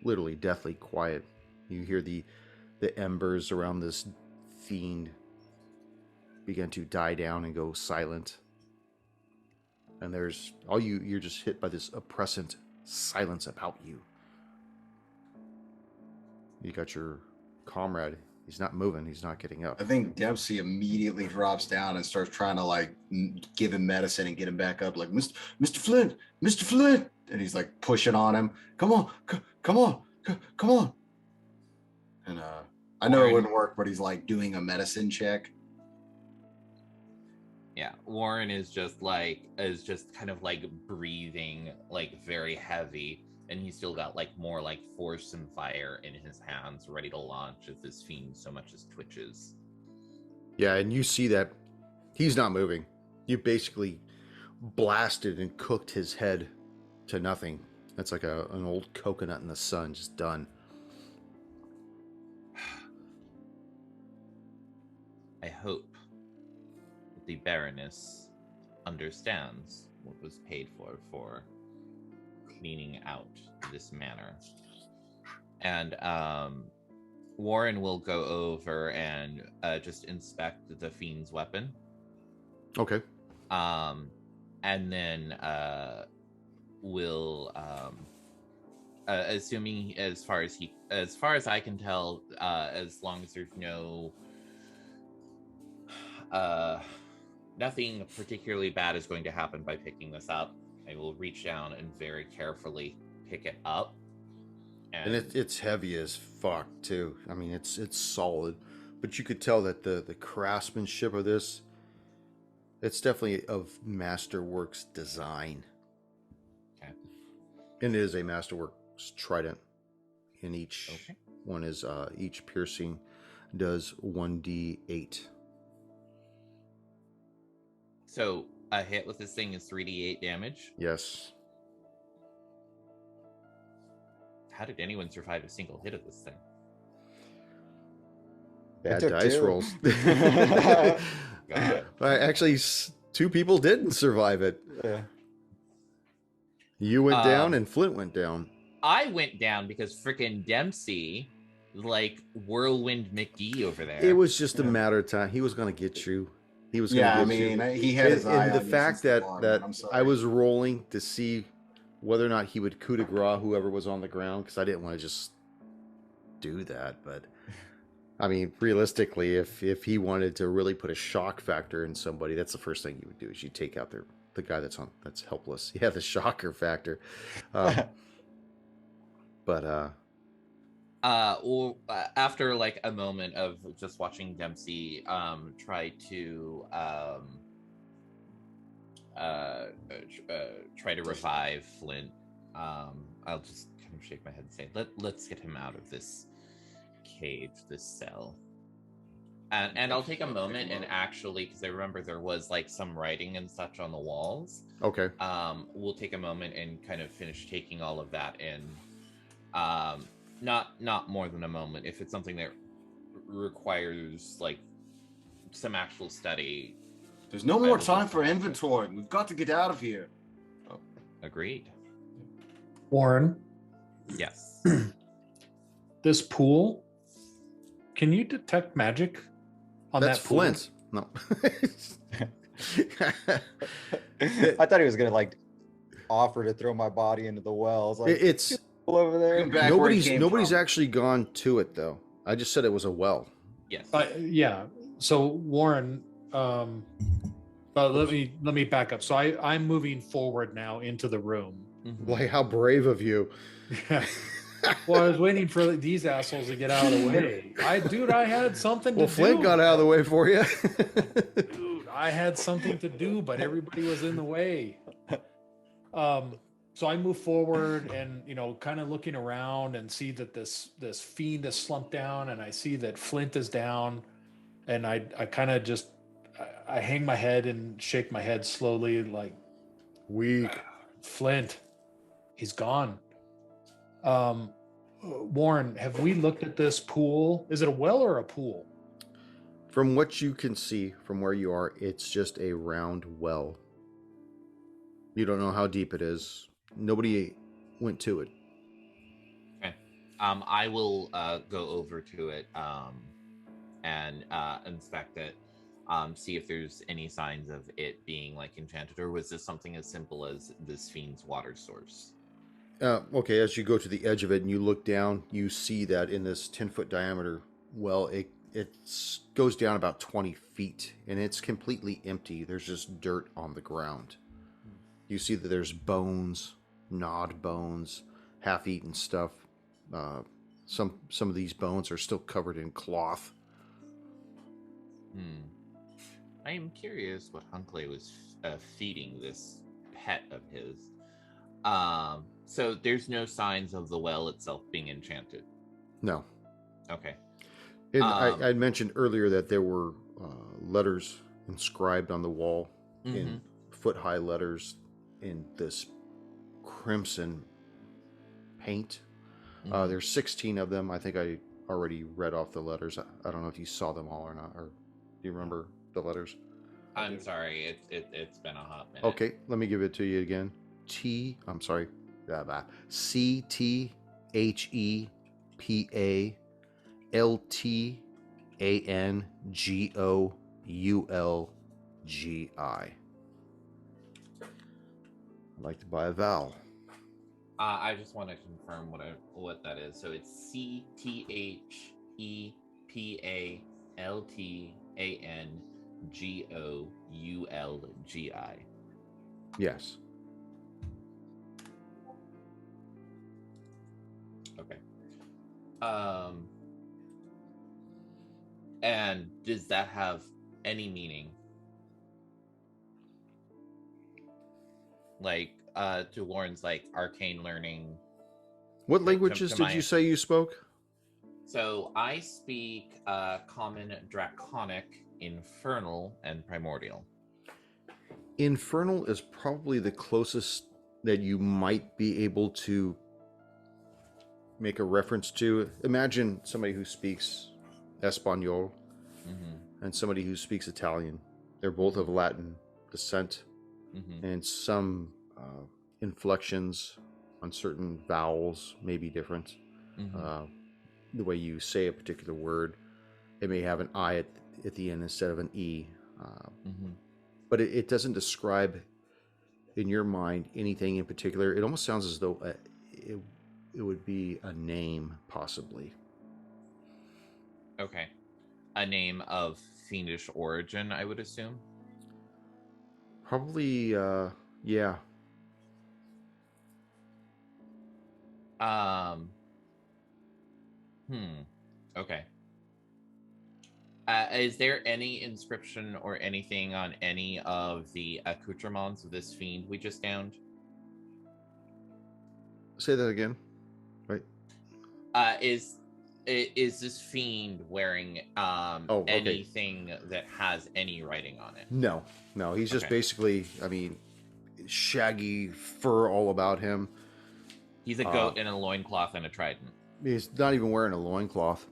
literally deathly quiet. You hear the embers around this fiend begin to die down and go silent. And there's you're just hit by this oppressant silence about you. You got your comrade. He's not moving. He's not getting up. I think Dempsey immediately drops down and starts trying to like give him medicine and get him back up. Like, Mr. Flint, and he's like pushing on him. Come on, come on, come on. And I know it wouldn't work, but he's like doing a medicine check. Yeah, Warren is just kind of like breathing like very heavy, and he's still got like more like force and fire in his hands, ready to launch if this fiend so much as twitches. Yeah, and you see that he's not moving. You basically blasted and cooked his head to nothing. That's like an old coconut in the sun, just done. I hope that the Baroness understands what was paid for cleaning out this manor. And Warren will go over and just inspect the fiend's weapon. Okay. And then will assuming as far as I can tell, as long as there's no nothing particularly bad is going to happen by picking this up, I will reach down and very carefully pick it up. And it's heavy as fuck too. I mean, it's solid, but you could tell that the craftsmanship of this, it's definitely of Masterworks design. Okay. And it is a Masterworks trident. And each one is each piercing does 1d8. So a hit with this thing is 3d8 damage. Yes. How did anyone survive a single hit of this thing? Bad took dice 2. rolls. God. Actually, 2 people didn't survive it. Yeah. You went down and Flint went down. I went down because frickin' Dempsey, like Whirlwind McGee over there. It was just a matter of time. He was going to get you. He was going to get you. He had his eye And on the you fact since the that bar, that man. I'm sorry. I was rolling to see whether or not he would coup de grace whoever was on the ground, because I didn't want to just do that. But I mean, realistically, if he wanted to really put a shock factor in somebody, that's the first thing you would do is you take out the guy that's helpless. Yeah, the shocker factor. But well, after like a moment of just watching Dempsey try to revive Flint, I'll just kind of shake my head and say, let's get him out of this cage, this cell. And I'll take a moment and actually, because I remember there was like some writing and such on the walls. okay. We'll take a moment and kind of finish taking all of that in. Not more than a moment. If it's something that requires like some actual study. There's no more time for inventory. We've got to get out of here. Agreed. Warren, Yes. this pool, can you detect magic on That's that pool? Flint. No. I thought he was gonna like offer to throw my body into the well. I was like, It's over there. Back where he came nobody's from. actually gone to it though. I just said it was a well. Yes. Yeah. So Warren, let me back up. So I'm moving forward now into the room. Mhm. Boy, how brave of you. Well, I was waiting for these assholes to get out of the way. I had something Well, to Flint do. got out of the way for you. Dude, I had something to do, but everybody was in the way. So I move forward and, kind of looking around and see that this fiend is slumped down, and I see that Flint is down, and I kind of just I hang my head and shake my head slowly, like, Weak. Flint, he's gone. Warren, have we looked at this pool? Is it a well or a pool? From what you can see from where you are, it's just a round well. You don't know how deep it is. Nobody went to it. Okay. I will go over to it and inspect it. See if there's any signs of it being like enchanted, or was this something as simple as this fiend's water source? Okay, as you go to the edge of it and you look down, you see that in this 10-foot diameter well, it goes down about 20 feet, and it's completely empty. There's just dirt on the ground. You see that there's bones gnawed bones, half-eaten stuff. Some of these bones are still covered in cloth. I am curious what Hunkley was feeding this pet of his. So there's no signs of the well itself being enchanted. No. Okay. And I mentioned earlier that there were letters inscribed on the wall in foot-high letters in this crimson paint. There's 16 of them. I think I already read off the letters. I don't know if you saw them all or not, or do you remember the letters? I'm sorry, it's been a hot minute. Okay, let me give it to you again. CTHEPALTANGOULGI. I'd like to buy a vowel. I just want to confirm what that is. So it's CTHEPALTANGOULGI. Yes. Okay. And does that have any meaning? Like, to Lauren's like arcane learning. What languages did you say you spoke? So I speak Common, Draconic, Infernal, and Primordial. Infernal is probably the closest that you might be able to make a reference to. Imagine somebody who speaks Espanol and somebody who speaks Italian. They're both of Latin descent, and some inflections on certain vowels may be different. The way you say a particular word, it may have an I at the end instead of an E. But it doesn't describe in your mind anything in particular. It almost sounds as though it would be a name, possibly. Okay. A name of fiendish origin, I would assume. Probably, yeah. Okay. Is there any inscription or anything on any of the accoutrements of this fiend we just downed? Say that again. Right. Is this fiend wearing okay. anything that has any writing on it? No. He's just basically, I mean, shaggy fur all about him. He's a goat in a loincloth and a trident. He's not even wearing a loincloth.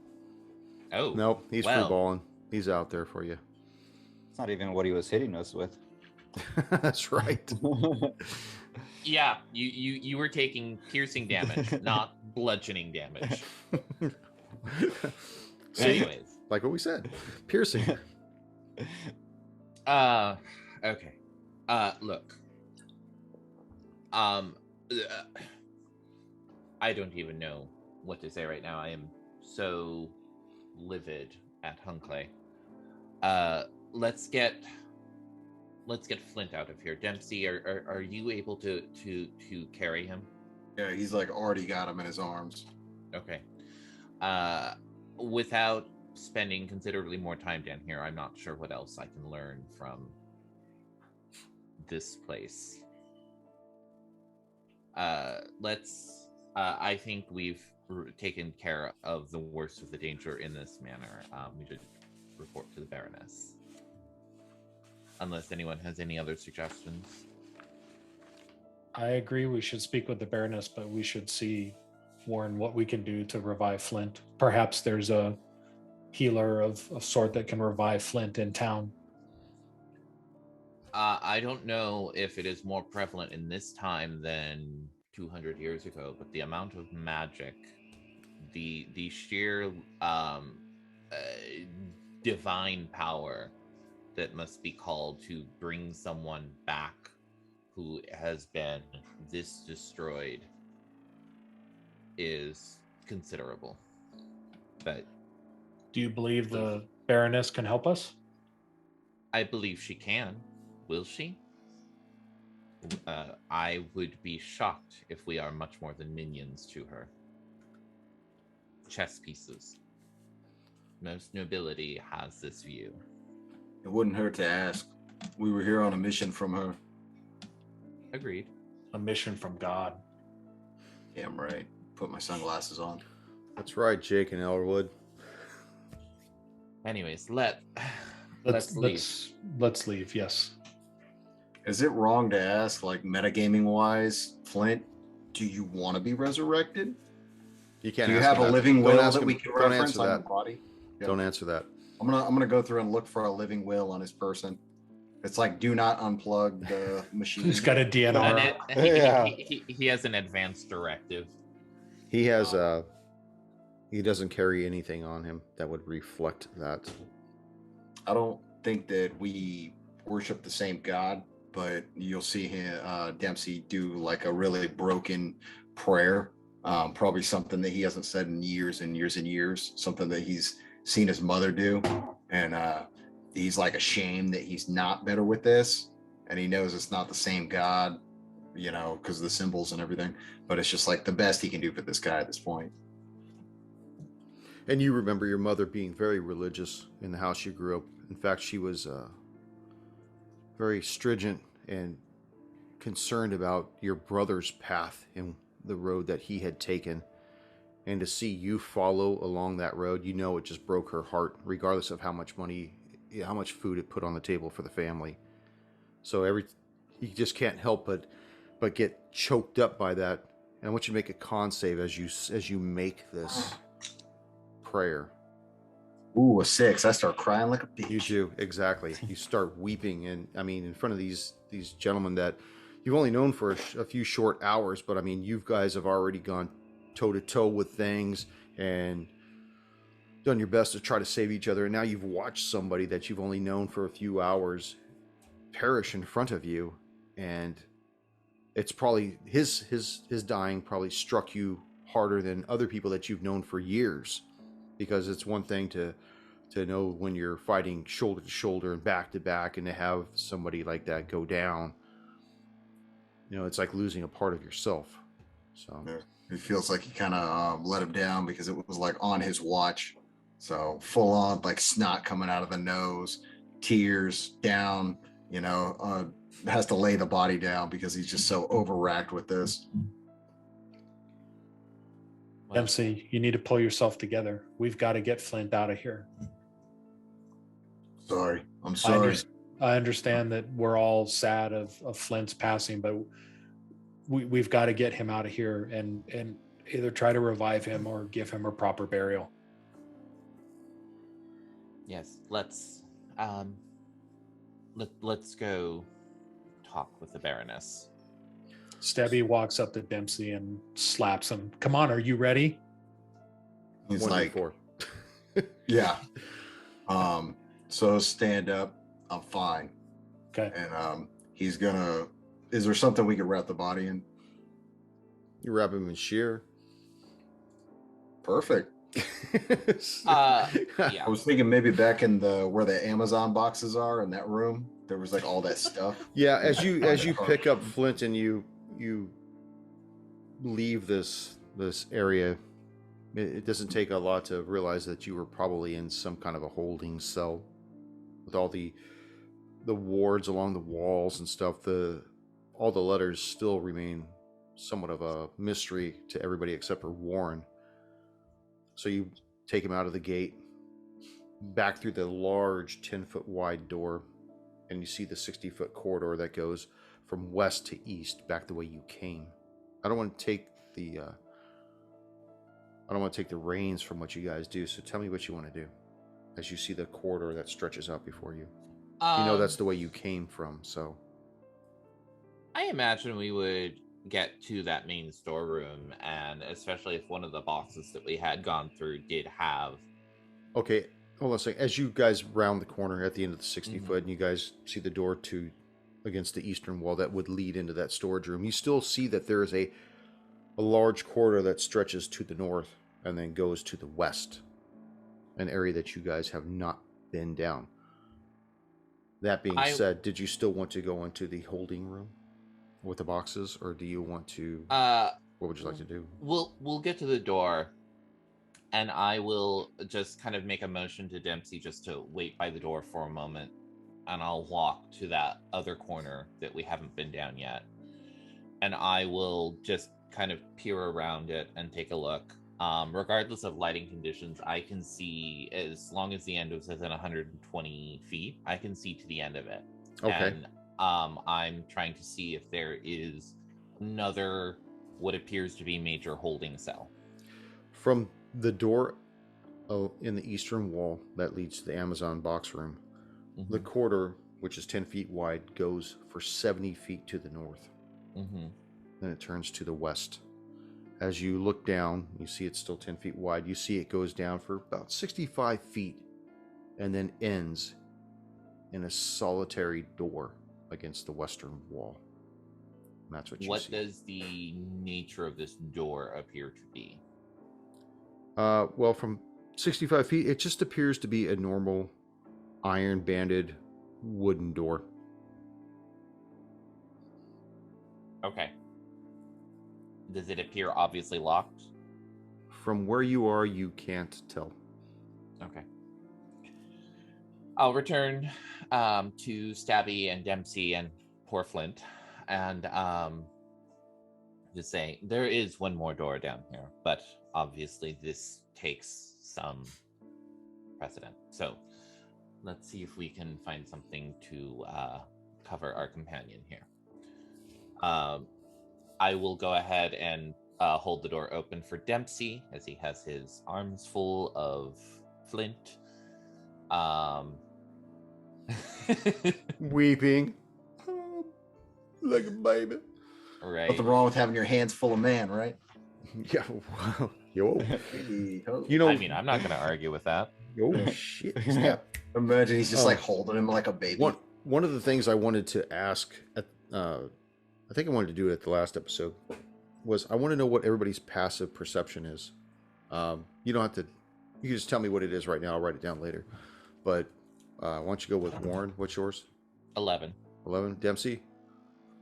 Oh. Nope, he's free balling. He's out there for you. It's not even what he was hitting us with. That's right. Yeah, you were taking piercing damage, not bludgeoning damage. Anyways, like what we said, piercing. Okay. Look. I don't even know what to say right now. I am so livid at Hunkley. Let's get Flint out of here. Dempsey, are you able to carry him? Yeah, he's like already got him in his arms. Okay. Without spending considerably more time down here, I'm not sure what else I can learn from this place. I think we've taken care of the worst of the danger in this manner. We should report to the Baroness. Unless anyone has any other suggestions. I agree we should speak with the Baroness, but we should see, Warren, what we can do to revive Flint. Perhaps there's a healer of sort that can revive Flint in town. I don't know if it is more prevalent in this time than 200 years ago, but the amount of magic, the sheer divine power that must be called to bring someone back who has been this destroyed is considerable. But do you believe the Baroness can help us? I believe she can. Will she? I would be shocked if we are much more than minions to her. Chess pieces. Most nobility has this view. It wouldn't hurt to ask. We were here on a mission from her. Agreed. A mission from God. Damn right. Put my sunglasses on. That's right, Jake and Elwood. Anyways, let's leave. Let's leave. Yes. Is it wrong to ask, like metagaming wise, Flint, do you want to be resurrected? You can't. Do you ask have him a that. living Don't will ask that him- we can don't reference answer on that. your body? Yeah. Don't answer that. I'm gonna go through and look for a living will on his person. It's like do not unplug the machine. He's got a And DNR. Yeah. he has an advanced directive. He has he doesn't carry anything on him that would reflect that. I don't think that we worship the same God, but you'll see him, Dempsey do like a really broken prayer. Probably something that he hasn't said in years and years and years. Something that he's seen his mother do, and he's like ashamed that he's not better with this, and he knows it's not the same God, you know, because of the symbols and everything. But it's just like the best he can do for this guy at this point. And you remember your mother being very religious in the house you grew up. In fact, she was very stringent and concerned about your brother's path in the road that he had taken. And to see you follow along that road, you know, it just broke her heart, regardless of how much money, how much food it put on the table for the family. So you just can't help but get choked up by that. And I want you to make a con save as you make this prayer. Ooh, a 6. I start crying like a bitch. You do, exactly. You start weeping, and I mean, in front of these gentlemen that you've only known for a few short hours, but I mean, you guys have already gone toe to toe with things and done your best to try to save each other. And now you've watched somebody that you've only known for a few hours perish in front of you, and it's probably his dying probably struck you harder than other people that you've known for years, because it's one thing to know when you're fighting shoulder to shoulder and back to back, and to have somebody like that go down, you know, it's like losing a part of yourself. So Yeah. It feels like he kind of let him down because it was like on his watch. So full on like snot coming out of the nose, tears down, you know, has to lay the body down because he's just so overracked with this. Dempsey, you need to pull yourself together. We've got to get Flint out of here. Sorry. I'm sorry. I understand that we're all sad of Flint's passing, but we've got to get him out of here and either try to revive him or give him a proper burial. Yes, let's go talk with the Baroness. Stebby walks up to Dempsey and slaps him. Come on, are you ready? He's one like, before. yeah. So stand up. I'm fine. Okay. And he's gonna. Is there something we could wrap the body in? You wrap him in Schir. Perfect. Yeah. I was thinking maybe back in where the Amazon boxes are in that room, there was like all that stuff. Yeah, as you pick up Flint and you leave this area, it doesn't take a lot to realize that you were probably in some kind of a holding cell with all the wards along the walls and stuff. All the letters still remain somewhat of a mystery to everybody except for Warren. So you take him out of the gate, back through the large 10-foot wide door, and you see the 60-foot corridor that goes from west to east, back the way you came. I don't want to take the reins from what you guys do, so tell me what you want to do as you see the corridor that stretches out before you. You know that's the way you came from, so. I imagine we would get to that main storeroom, and especially if one of the boxes that we had gone through did have. Okay, hold on a second. As you guys round the corner at the end of the 60 foot, and you guys see the door against the eastern wall that would lead into that storage room, you still see that there is a large corridor that stretches to the north and then goes to the west, an area that you guys have not been down. That being said, did you still want to go into the holding room? with the boxes, or do you want to? What would you like to do? We'll get to the door, and I will just kind of make a motion to Dempsey just to wait by the door for a moment, and I'll walk to that other corner that we haven't been down yet, and I will just kind of peer around it and take a look. Regardless of lighting conditions, I can see, as long as the end is within 120 feet, I can see to the end of it. Okay. And I'm trying to see if there is another, what appears to be major holding cell. From the door in the eastern wall that leads to the Amazon box room, the corridor, which is 10 feet wide, goes for 70 feet to the north. Then it turns to the west. As you look down, you see it's still 10 feet wide. You see it goes down for about 65 feet and then ends in a solitary door against the western wall. And that's what you see. What does the nature of this door appear to be? Well, from 65 feet, it just appears to be a normal iron-banded wooden door. Okay. Does it appear obviously locked? From where you are, you can't tell. Okay. I'll return to Stabby and Dempsey and poor Flint, and just say there is one more door down here, but obviously this takes some precedent. So let's see if we can find something to cover our companion here. I will go ahead and hold the door open for Dempsey as he has his arms full of Flint. Weeping. Like a baby. Right. Nothing wrong with having your hands full of man, right? Yeah, wow. Yo. You You know, I mean, I'm not going to argue with that. oh, shit. Snap. Imagine he's just Oh. like holding him like a baby. One of the things I wanted to ask, I think I wanted to do it at the last episode, was I want to know what everybody's passive perception is. You don't have to, you can just tell me what it is right now. I'll write it down later. But why don't you go with Warren? What's yours? 11. 11. Dempsey?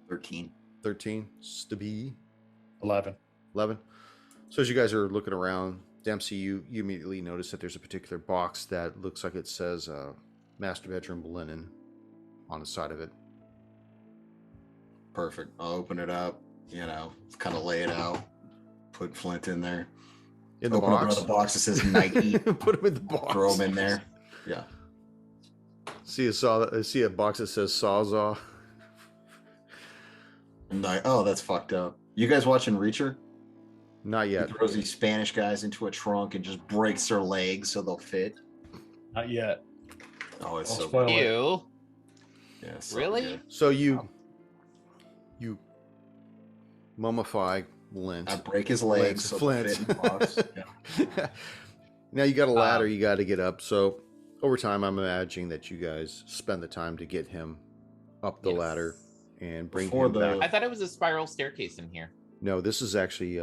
13. 13. Stabby? 11. 11. So as you guys are looking around, Dempsey, you immediately notice that there's a particular box that looks like it says master bedroom linen on the side of it. Perfect. I'll open it up, kind of lay it out, put Flint in there. In the Open up box? another box that says Nike. Put him in the box. Throw him in there. Yeah. See a box that says Sawzall. I'm like, oh, that's fucked up. You guys watching Reacher? Not yet. He throws these Spanish guys into a trunk and just breaks their legs so they'll fit. Not yet. Oh, it's Don't so spoil good. it. Ew. Yeah, it's so Really? good. So you mummify Lint. I break his legs so they'll Flint. fit in the box. Yeah. Now you got a ladder you got to get up. So over time, I'm imagining that you guys spend the time to get him up the Yes. ladder and bring Before him back. I thought it was a spiral staircase in here. No, this is actually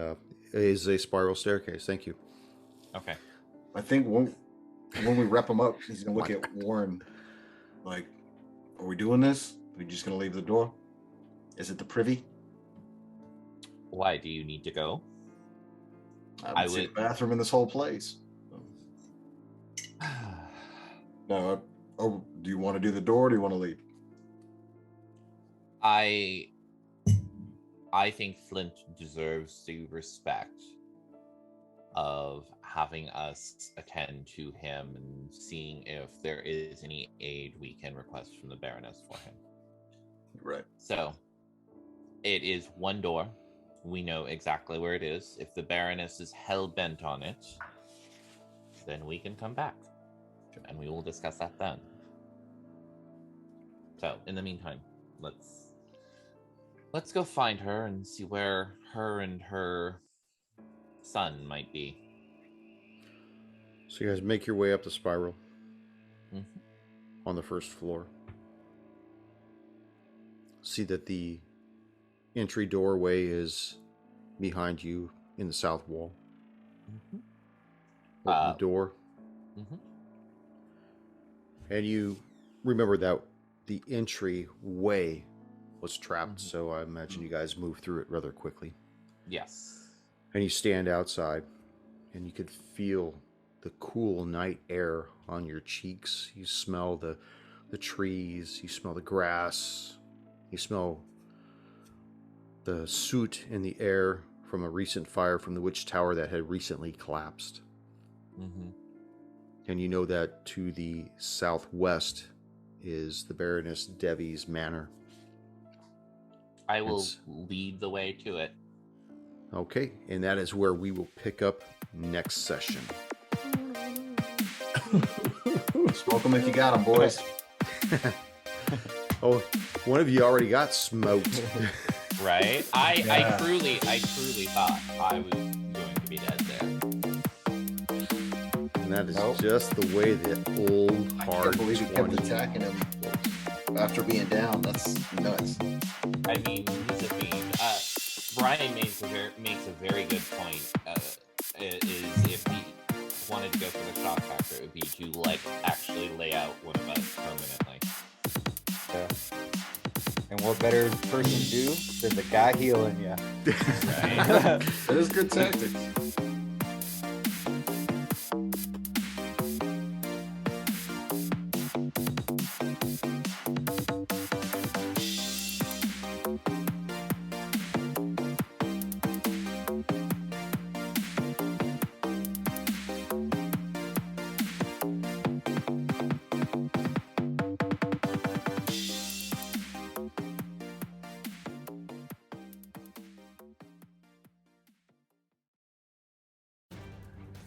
is a spiral staircase. Thank you. Okay. I think when we wrap him up, he's gonna look at Warren like, "Are we doing this? Are we just gonna leave the door? Is it the privy? Why do you need to go? I would see the bathroom in this whole place." No. Oh, do you want to do the door? Or do you want to leave? I think Flint deserves the respect of having us attend to him and seeing if there is any aid we can request from the Baroness for him. Right. So, it is one door. We know exactly where it is. If the Baroness is hell-bent on it, then we can come back. And we will discuss that then. So, in the meantime, let's go find her and see where her and her son might be. So you guys make your way up the spiral Mhm. on the first floor. See that the entry doorway is behind you in the south wall. Mhm. Open the door. Mhm. And you remember that the entryway was trapped, so I imagine you guys moved through it rather quickly. Yes. And you stand outside, and you could feel the cool night air on your cheeks. You smell the trees, you smell the grass, you smell the soot in the air from a recent fire from the witch tower that had recently collapsed. Mm-hmm. And you know that to the southwest is the Baroness Devi's manor. I will lead the way to it. Okay, and that is where we will pick up next session. Smoke them if you got them, boys. Oh, one of you already got smoked. Right? I Yeah. truly thought I was going to be dead there. And that is Nope. just the way the old I hard can't believe he kept 20. attacking him after being down. That's nuts. I mean, he's a fiend. Brian makes a very good point. Is if he wanted to go for the shock factor, it would be to like actually lay out one of us permanently. Yeah. And what better person do than the guy healing you? Right? That is good tactics.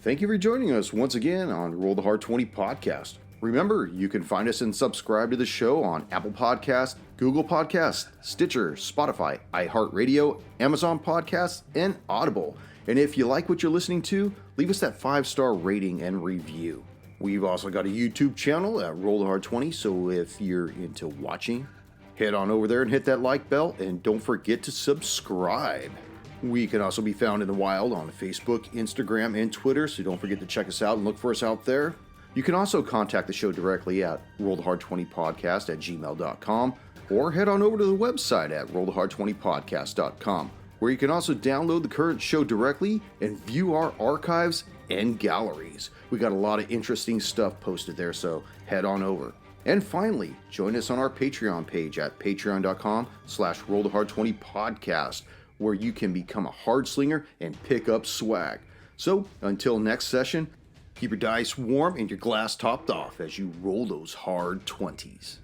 Thank you for joining us once again on Roll the Hard 20 podcast. Remember, you can find us and subscribe to the show on Apple Podcasts, Google Podcasts, Stitcher, Spotify, iHeart Radio, Amazon Podcasts, and Audible. And if you like what you're listening to, leave us that 5-star rating and review. We've also got a YouTube channel at Roll the Hard 20, so if you're into watching, head on over there and hit that like bell, and don't forget to subscribe. We can also be found in the wild on Facebook, Instagram, and Twitter, so don't forget to check us out and look for us out there. You can also contact the show directly at rollthehard20podcast@gmail.com, or head on over to the website at rollthehard20podcast.com, where you can also download the current show directly and view our archives and galleries. We got a lot of interesting stuff posted there, so head on over. And finally, join us on our Patreon page at patreon.com/rollthehard20podcast, where you can become a hard slinger and pick up swag. So, until next session, keep your dice warm and your glass topped off as you roll those hard 20s.